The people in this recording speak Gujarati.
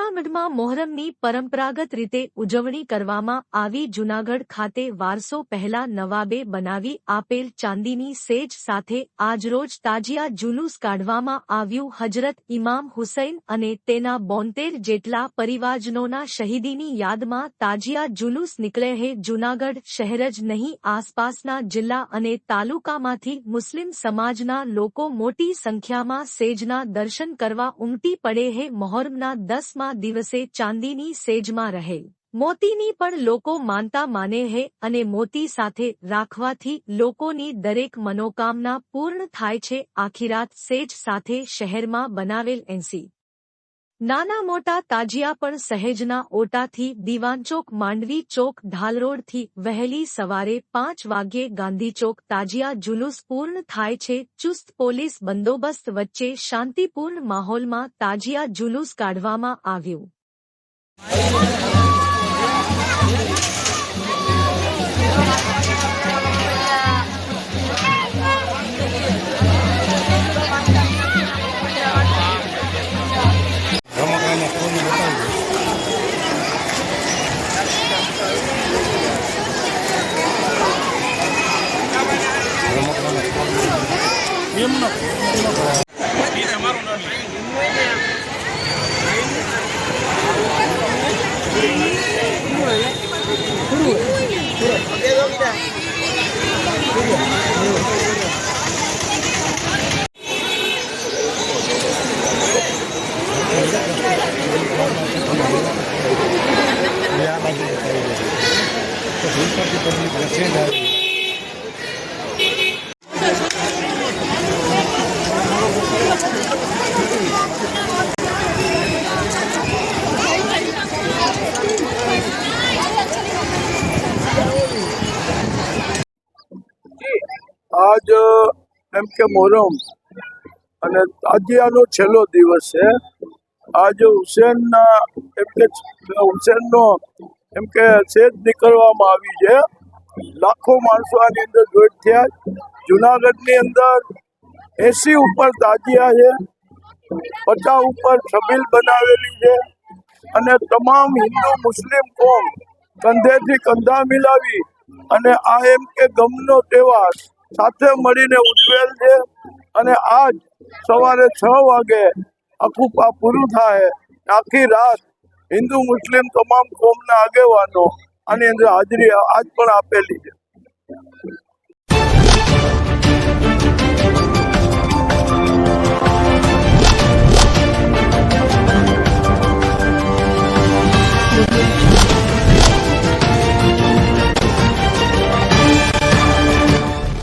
જૂનાગઢમાં મોહરમની પરંપરાગત રીતે ઉજવણી કરવામાં આવી। જૂનાગઢ ખાતે વારસો પહેલા નવાબે બનાવી આપેલ ચાંદીની સેજ સાથે આજરોજ તાજિયા જુલુસ કાઢવામાં આવ્યું। હજરત ઇમામ હુસૈન અને તેના 72 જેટલા પરિવારજનોના શહીદીની યાદમાં તાજિયા જુલુસ નીકળે હે। જૂનાગઢ શહેર જ નહીં આસપાસના જિલ્લા અને તાલુકામાંથી મુસ્લિમ સમાજના લોકો મોટી સંખ્યામાં સેજના દર્શન કરવા ઉમટી પડે હે। મોહરમના 10મા દિવસે ચાંદીની સેજમાં રહેલ મોતીની પણ લોકો માનતા માને હે અને મોતી સાથે રાખવાથી લોકોની દરેક મનોકામના પૂર્ણ થાય છે। આખી રાત સેજ સાથે શહેરમાં બનાવેલ 80 નાના મોટા તાજિયા પણ સહેજના ઓટાથી દીવાનચોક માંડવી ચોક ઢાલરોડથી વહેલી સવારે 5 વાગ્યે ગાંધીચોક તાજિયા જુલુસ પૂર્ણ થાય છે। ચુસ્ત પોલીસ બંદોબસ્ત વચ્ચે શાંતિપૂર્ણ માહોલમાં તાજિયા જુલુસ કાઢવામાં આવ્યું। आज एम के मोहरम અને તાજિયાનો છેલ્લો દિવસ છે। આજ હુસેનનો એમ કે સેજ નીકળવામાં આવી છે। લાખો માણસો આની અંદર જોઈન્ટ થયા। જુનાગઢની અંદર 80 ઉપર તાજિયા છે, 50 ઉપર છબીલ બનાવેલી છે અને તમામ હિન્દુ મુસ્લિમ કોમ કંધેથી કંધા મિલાવી અને આ એમ કે ગમનો તહેવાર સાથે મળીને ઉજવેલ છે। અને આજ સવારે 6 વાગે આખું પૂરું થાય। આખી રાત હિન્દુ મુસ્લિમ તમામ કોમના આગેવાનો આની અંદર હાજરી આજ પણ આપેલી છે।